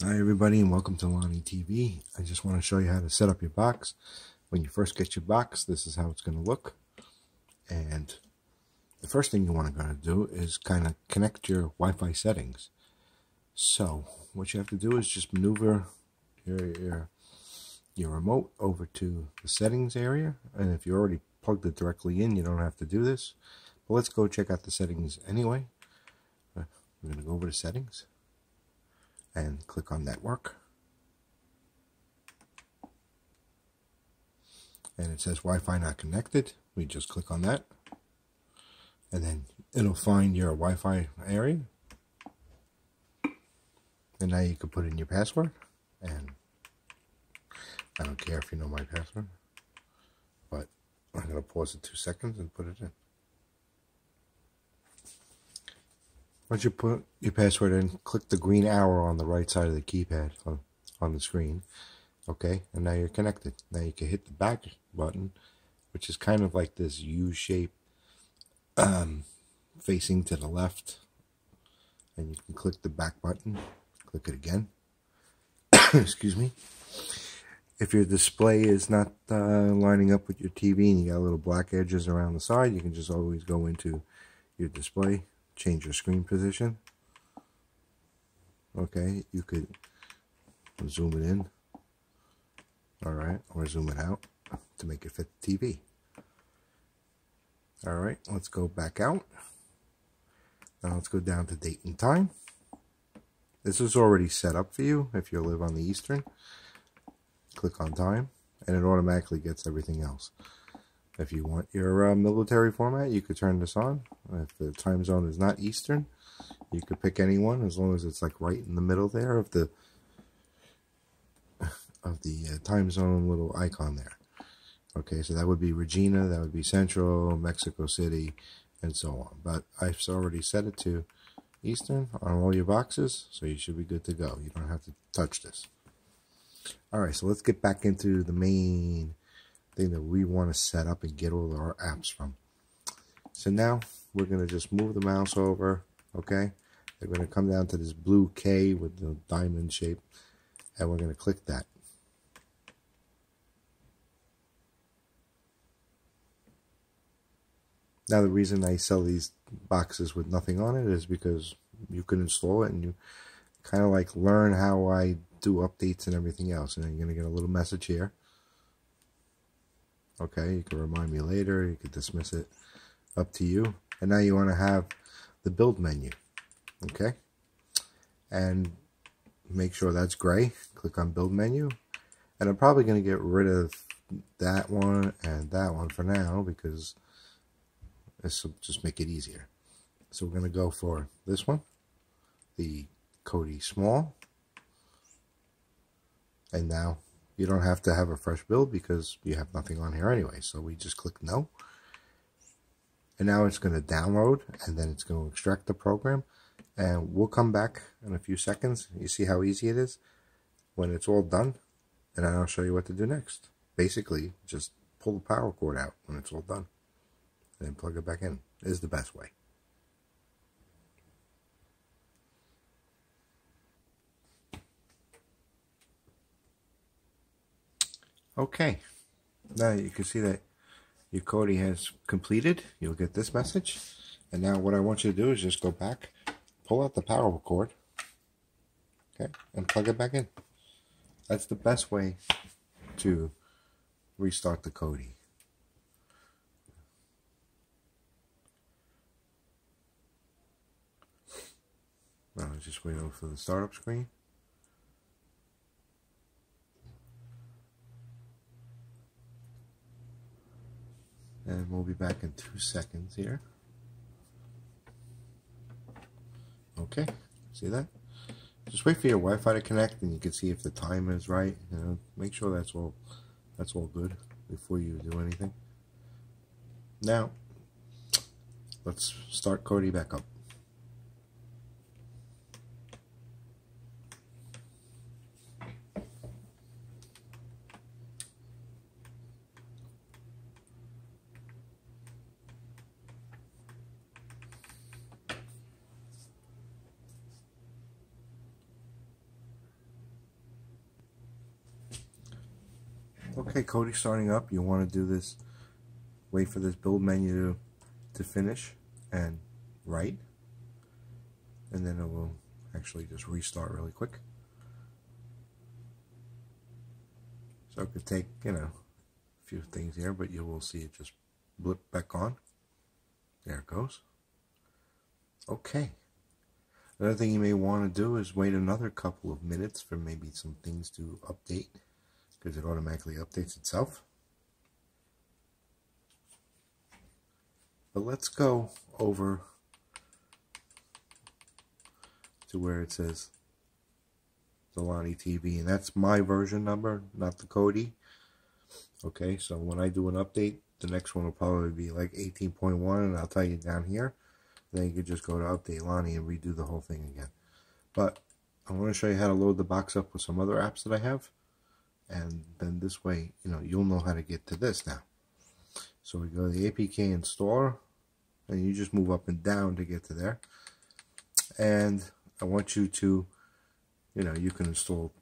Hi everybody and welcome to Lonnie TV. I just want to show you how to set up your box. When you first get your box, this is how it's going to look. And the first thing you want to do is kind of connect your Wi-Fi settings. So what you have to do is just maneuver your remote over to the settings area. And if you already plugged it directly in, you don't have to do this. But let's go check out the settings anyway. We're going to go over to settings and click on network. And it says Wi-Fi not connected. We just click on that, and then it'll find your Wi-Fi area, and now you can put in your password. And I don't care if you know my password, but I'm gonna pause it 2 seconds and put it in. Once you put your password in, click the green arrow on the right side of the keypad on the screen. Okay, and now you're connected. Now you can hit the back button, which is kind of like this U shape facing to the left, and you can click the back button. Click it again. Excuse me. If your display is not lining up with your TV and you got little black edges around the side, you can just always go into your display, change your screen position. Okay, you could zoom it in. Alright, or zoom it out to make it fit the TV. Alright, let's go back out. Now let's go down to date and time. This is already set up for you if you live on the Eastern. Click on time and it automatically gets everything else. If you want your military format, you could turn this on. If the time zone is not Eastern, you could pick any one as long as it's like right in the middle there of the time zone little icon there. Okay, so that would be Regina, that would be Central, Mexico City, and so on. But I've already set it to Eastern on all your boxes, so you should be good to go. You don't have to touch this. Alright, so let's get back into the main thing that we want to set up and get all our apps from. So now we're going to just move the mouse over, okay? They're going to come down to this blue K with the diamond shape, and we're going to click that. Now the reason I sell these boxes with nothing on it is because you can install it and you kind of like learn how I do updates and everything else. And then you're going to get a little message here. Okay, you can remind me later, you can dismiss it, up to you. And now you want to have the build menu. Okay, and make sure that's gray. Click on build menu. And I'm probably going to get rid of that one and that one for now because this will just make it easier. So we're going to go for this one, the Kodi Small. And now you don't have to have a fresh build because you have nothing on here anyway. So we just click no. And now it's going to download and then it's going to extract the program. And we'll come back in a few seconds. You see how easy it is when it's all done. And I'll show you what to do next. Basically, just pull the power cord out when it's all done. And then plug it back in. Is the best way. Okay, now you can see that your Kodi has completed. You'll get this message. And now what I want you to do is just go back, pull out the power cord, okay, and plug it back in. That's the best way to restart the Kodi. Now just wait for the startup screen. And we'll be back in 2 seconds here. Okay, see that? Just wait for your Wi-Fi to connect, and you can see if the time is right. You know, make sure that's all good before you do anything. Now, let's start Kodi back up. Okay, Kodi starting up. You want to do this, wait for this build menu to finish and write, and then it will actually just restart really quick. So it could take, a few things here, but you will see it just blip back on. There it goes. Okay. Another thing you may want to do is wait another couple of minutes for maybe some things to update, because it automatically updates itself. But let's go over to where it says Zalani TV, and that's my version number, not the Kodi. Okay, so when I do an update, the next one will probably be like 18.1, and I'll tell you down here. Then you could just go to Update Lani and redo the whole thing again. But I want to show you how to load the box up with some other apps that I have, and then this way, you'll know how to get to this now. So we go to the APK installer, and you just move up and down to get to there. And I want you to, you can install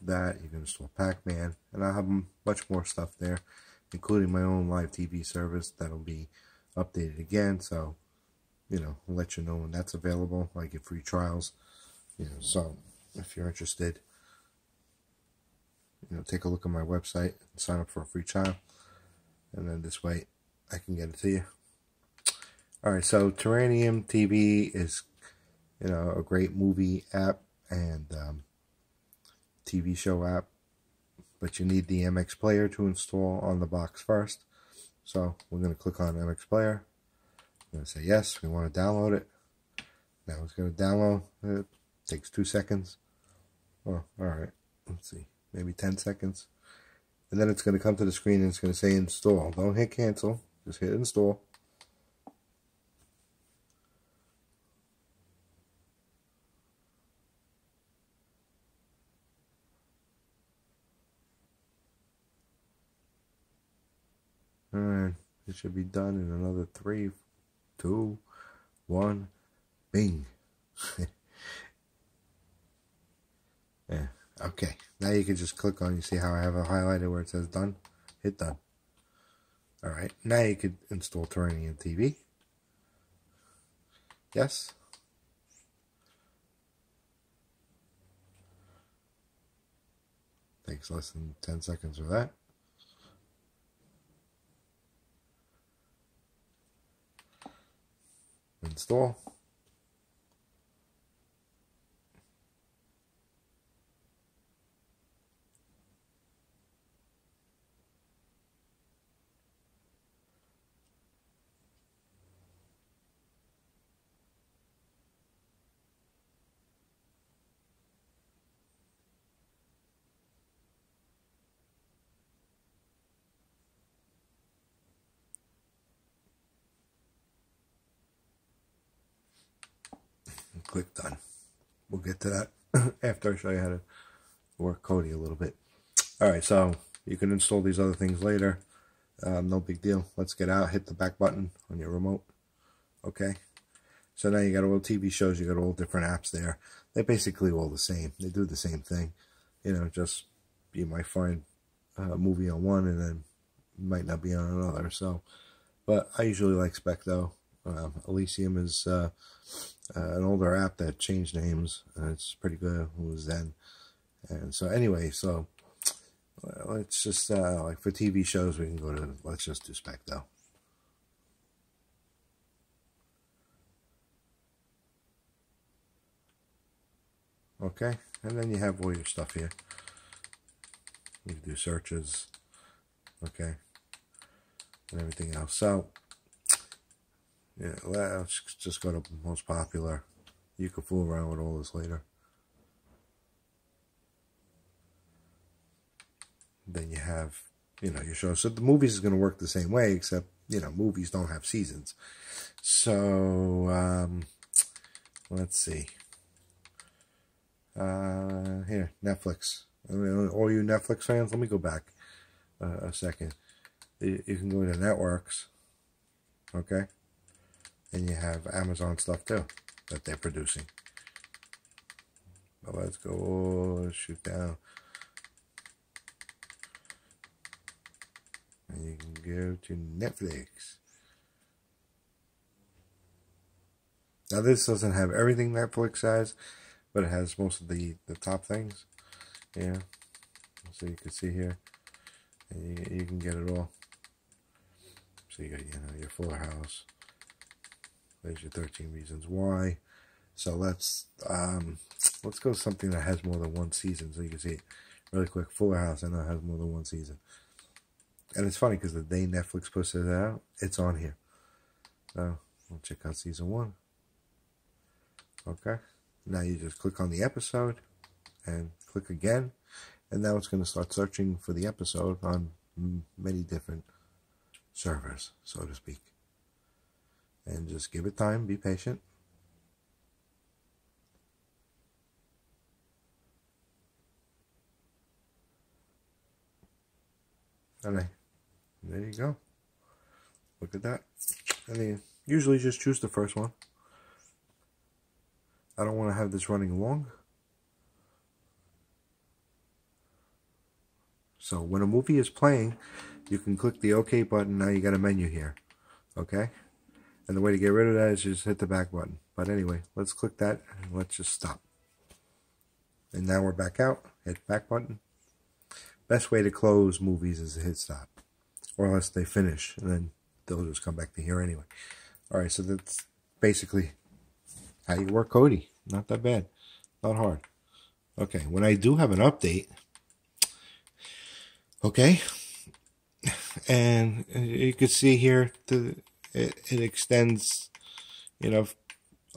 that, you can install Pac-Man, and I have much more stuff there, including my own live TV service that'll be updated again. So, I'll let you know when that's available. I get free trials, so if you're interested, take a look at my website and sign up for a free trial, and then this way I can get it to you. Alright, so Terranium TV is, a great movie app and TV show app, but you need the MX Player to install on the box first. So we're going to click on MX Player. I'm going to say yes, we want to download it. Now it's going to download. It takes 2 seconds. Oh, alright, let's see, maybe 10 seconds. And then it's going to come to the screen and it's going to say install. Don't hit cancel, just hit install. Alright, it should be done in another 3, 2, 1, bing. Yeah, okay. Now you can just click on, you see how I have it highlighted where it says done? Hit done. Alright, now you could install Terranium TV. Yes. Takes less than 10 seconds for that. Install. Click done. We'll get to that after I show you how to work Kodi a little bit. Alright, so you can install these other things later. No big deal. Let's get out. Hit the back button on your remote. Okay. So now you got all TV shows. You got all different apps there. They're basically all the same. They do the same thing. Just you might find a movie on one and then might not be on another. So, but I usually like Specto. Elysium is an older app that changed names. It's pretty good. It was Zen. And so anyway, so let's just like for TV shows, we can go to, let's just do Specto. Okay, and then you have all your stuff here. You can do searches, okay, and everything else. So yeah, let's just go to most popular. You can fool around with all this later. Then you have, your show. So the movies is going to work the same way, except, movies don't have seasons. So, let's see. Here, Netflix. All you Netflix fans, let me go back a second. You can go to networks, okay? And you have Amazon stuff too that they're producing. But let's go shoot down. go to Netflix. Now this doesn't have everything Netflix has, but it has most of the top things. Yeah, so you can see here, and you can get it all. So you got, your Fuller House. There's your 13 Reasons Why. So let's go with something that has more than one season, so you can see it really quick. Fuller House, I know it has more than one season. And it's funny because the day Netflix puts it out, it's on here. So we'll check out season 1. Okay. Now you just click on the episode and click again, and now it's going to start searching for the episode on many different servers, so to speak. And just give it time, be patient. And there you go. Look at that. And then usually just choose the first one. I don't want to have this running long. So when a movie is playing, you can click the OK button. Now you got a menu here. Okay? And the way to get rid of that is just hit the back button. But anyway, let's click that and let's just stop. And now we're back out. Hit back button. Best way to close movies is to hit stop. Or unless they finish, and then they'll just come back to here anyway. Alright, so that's basically how you work Kodi. Not that bad. Not hard. Okay, when I do have an update, okay, and you can see here it extends, a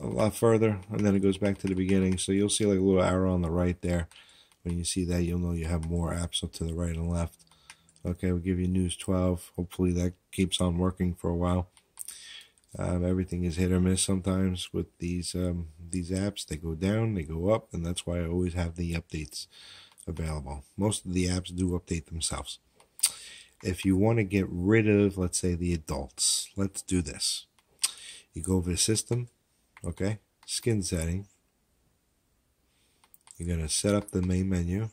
lot further, and then it goes back to the beginning. So you'll see like a little arrow on the right there. When you see that, you'll know you have more apps up to the right and left. Okay, we'll give you News 12. Hopefully that keeps on working for a while. Everything is hit or miss sometimes with these apps. They go down, they go up, and that's why I always have the updates available. Most of the apps do update themselves. If you want to get rid of, let's say, the adults, let's do this. You go over to System, okay, Skin Setting. You're going to set up the main menu.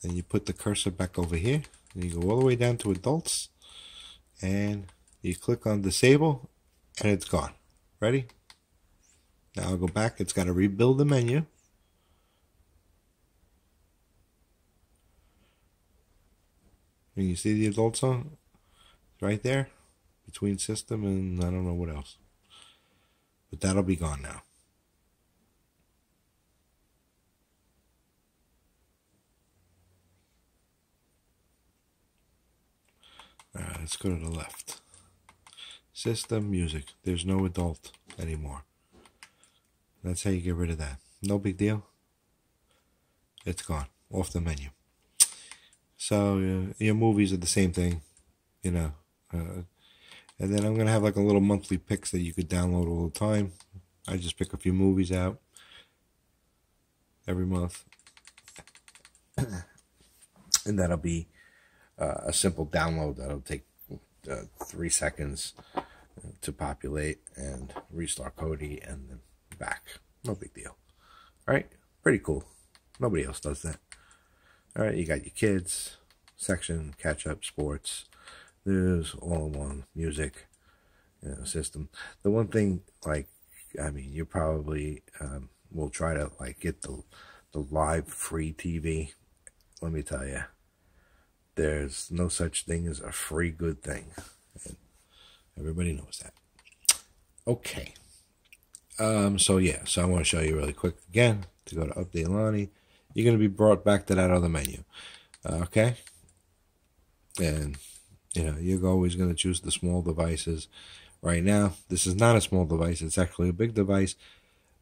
Then you put the cursor back over here. And you go all the way down to Adults. And you click on Disable. And it's gone. Ready? Now I'll go back. It's got to rebuild the menu. And you see the Adults on? Right there. Between System and I don't know what else. But that'll be gone now. Alright, let's go to the left. System, music. There's no adult anymore. That's how you get rid of that. No big deal. It's gone. Off the menu. So, your movies are the same thing. And then I'm going to have like a little monthly picks that you could download all the time. I just pick a few movies out every month. And that'll be a simple download that'll take 3 seconds to populate and restart Kodi and then back. No big deal. Alright, pretty cool. Nobody else does that. Alright, you got your kids section, catch up, sports, news, all in one, music, system. The one thing, you probably will try to get the live free TV. Let me tell you, there's no such thing as a free good thing. And everybody knows that. Okay. So I want to show you really quick again to go to Update Lonnie. You're going to be brought back to that other menu. Okay? And, you're always going to choose the small devices. Right now, this is not a small device. It's actually a big device.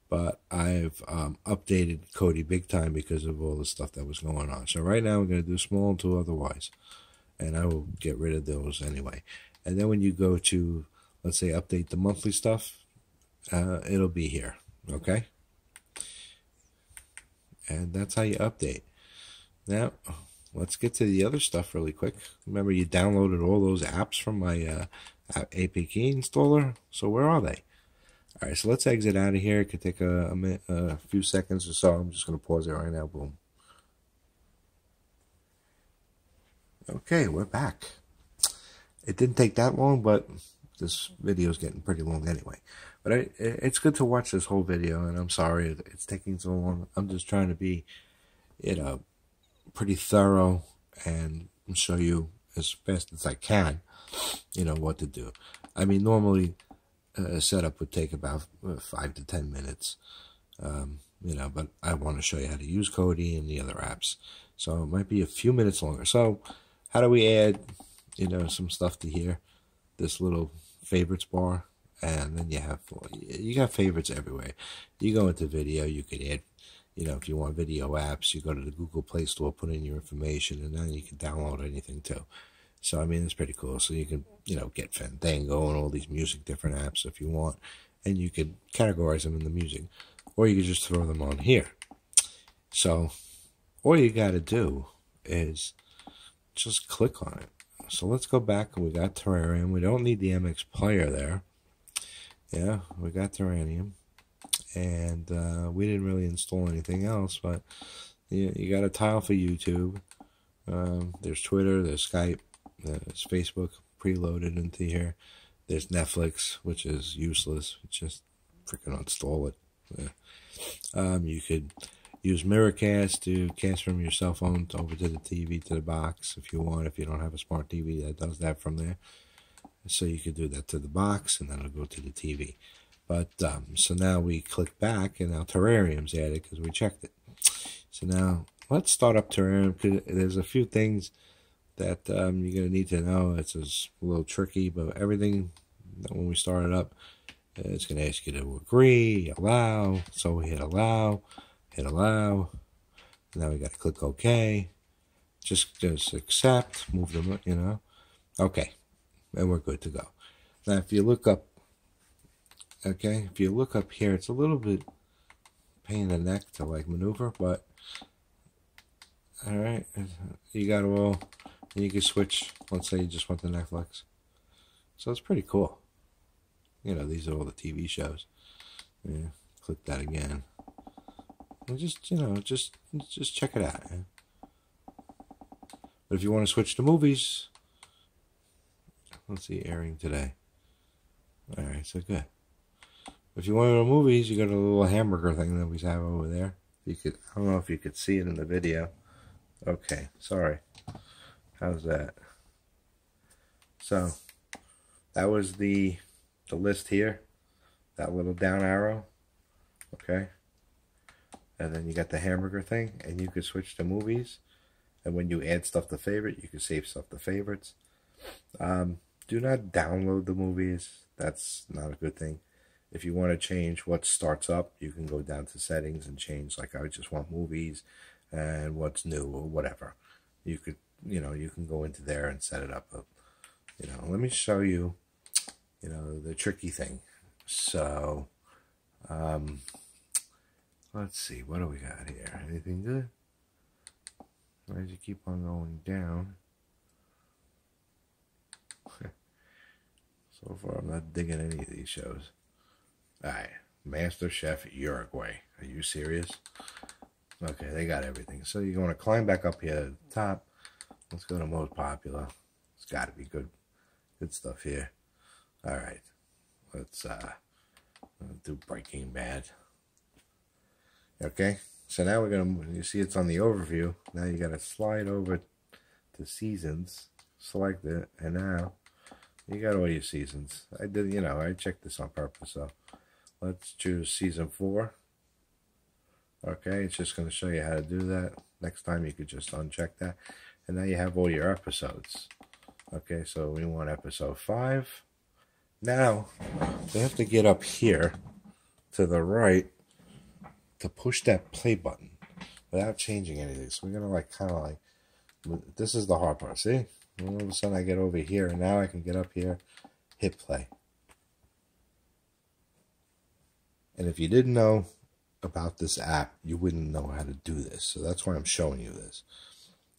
But I've updated Kodi big time because of all the stuff that was going on. So right now, we're going to do small until otherwise. And I will get rid of those anyway. And then when you go to, let's say, update the monthly stuff, it'll be here. Okay? And that's how you update. Now, let's get to the other stuff really quick. Remember, you downloaded all those apps from my APK installer. So where are they? All right, so let's exit out of here. It could take a few seconds or so. I'm just going to pause it right now. Boom. Okay, we're back. It didn't take that long, but this video is getting pretty long anyway. But it's good to watch this whole video, and I'm sorry it's taking so long. I'm just trying to be, pretty thorough and show you as fast as I can, what to do. I mean, normally a setup would take about 5 to 10 minutes, but I want to show you how to use Kodi and the other apps. So it might be a few minutes longer. So how do we add, some stuff to here? This little favorites bar, and then you got favorites everywhere. You go into video, you could add, if you want video apps, you go to the Google Play Store, put in your information, and then you can download anything too. So, I mean, it's pretty cool. So you can, get Fandango and all these different apps if you want, and you could categorize them in the music, or you could just throw them on here. So all you got to do is just click on it. So let's go back, and we got Terrarium. We don't need the MX player there. Yeah, we got Terrarium. And we didn't really install anything else, but you got a tile for YouTube. There's Twitter, there's Skype, there's Facebook preloaded into here. There's Netflix, which is useless. Just freaking uninstall it. Yeah. You could use Miracast to cast from your cell phone over to the TV, to the box, if you want. If you don't have a smart TV that does that from there. So you could do that to the box, and then it'll go to the TV. But, so now we click back, and now Terrarium's added because we checked it. So now, let's start up Terrarium, because there's a few things that you're going to need to know. It's a little tricky, but everything, when we start it up, it's going to ask you to agree, allow. So we hit allow. Now we got to click OK. Just accept, move them, Okay, and we're good to go. Now, if you look up, if you look up here, it's a little bit pain in the neck to maneuver, but all right, you got all, and you can switch. Let's say you just want the Netflix, so it's pretty cool. These are all the TV shows. Yeah, click that again, and just check it out. Yeah? But if you want to switch to movies, let's see, airing today. All right, so good. If you want to go to movies, you got a little hamburger thing that we have over there. I don't know if you could see it in the video. Okay, sorry. How's that? So, that was the list here. That little down arrow. Okay. And then you got the hamburger thing, and you could switch to movies. And when you add stuff to favorite, you can save stuff to favorites. Do not download the movies. That's not a good thing. If you want to change what starts up, you can go down to settings and change, I just want movies and what's new or whatever. You could, you can go into there and set it up. But, let me show you, the tricky thing. So, let's see, what do we got here? Anything good? Why does it keep on going down? So far, I'm not digging any of these shows. Alright, MasterChef Uruguay. Are you serious? Okay, they got everything. So you're going to climb back up here at the top. Let's go to most popular. It's got to be good stuff here. Alright, let's do Breaking Bad. Okay, so now we're going to, you see it's on the overview. Now you got to slide over to seasons, select it, and now you got all your seasons. I did, I checked this on purpose, so let's choose season 4. Okay, it's just going to show you how to do that. Next time you could just uncheck that. And now you have all your episodes. Okay, so we want episode 5. Now, we have to get up here to the right to push that play button without changing anything. So we're going to this is the hard part, see? All of a sudden I get over here, and now I can get up here, hit play. And if you didn't know about this app, you wouldn't know how to do this. So that's why I'm showing you this.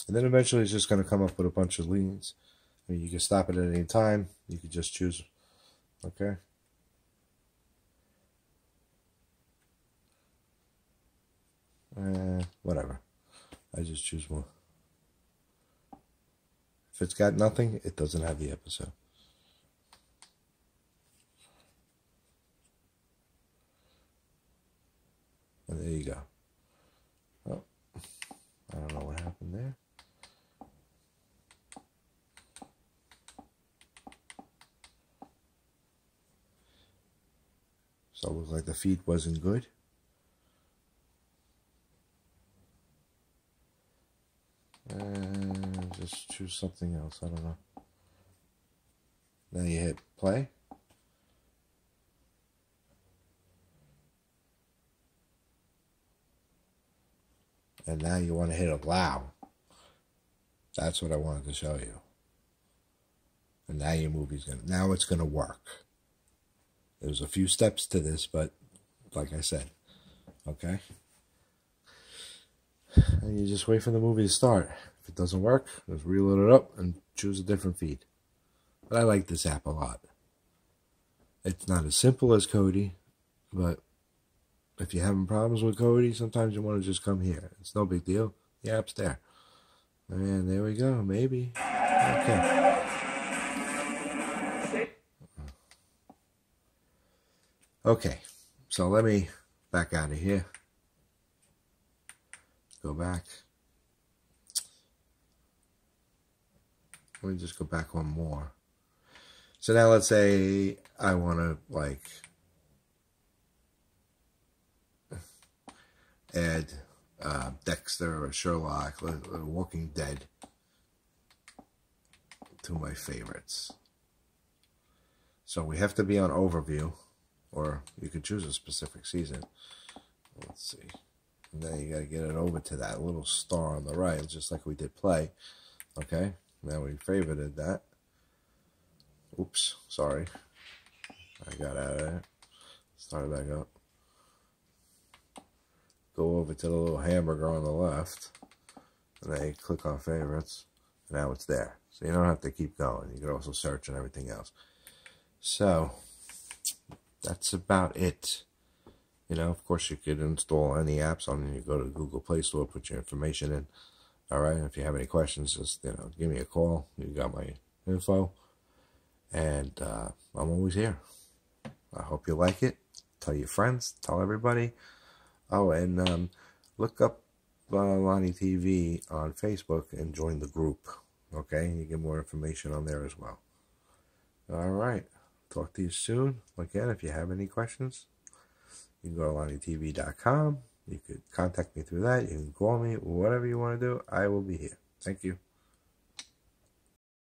And then eventually it's just going to come up with a bunch of leads. I mean, you can stop it at any time. You can just choose, okay? Whatever. I just choose one. it's got nothing, it doesn't have the episode. And there you go. Oh, I don't know what happened there. So it looks like the feed wasn't good. And just choose something else. I don't know. Now you hit play. And now you want to hit allow. That's what I wanted to show you. And now your movie's now it's gonna work. There's a few steps to this, but like I said, okay. And you just wait for the movie to start. If it doesn't work, just reload it up and choose a different feed. But I like this app a lot. It's not as simple as Kodi, but if you're having problems with Kodi, sometimes you want to just come here. It's no big deal. The app's there. And there we go. Maybe. Okay. Okay. So let me back out of here. Go back. Let me just go back one more. So now let's say I want to like add Dexter or Sherlock or Walking Dead to my favorites. So we have to be on overview, or you could choose a specific season. Let's see. And then you got to get it over to that little star on the right, just like we did play. Okay, now we favorited that. Oops, sorry. I got out of there. Start back up. Go over to the little hamburger on the left. And then you click on favorites. And now it's there. So you don't have to keep going. You can also search and everything else. So, that's about it. You know, of course, you could install any apps on it. You go to the Google Play Store, put your information in. All right. If you have any questions, just, give me a call. You got my info. And I'm always here. I hope you like it. Tell your friends. Tell everybody. Oh, and look up Lonnie TV on Facebook and join the group. Okay? You get more information on there as well. All right. Talk to you soon. Again, if you have any questions, you can go to LonnieTV.com. You could contact me through that. You can call me. Whatever you want to do, I will be here. Thank you.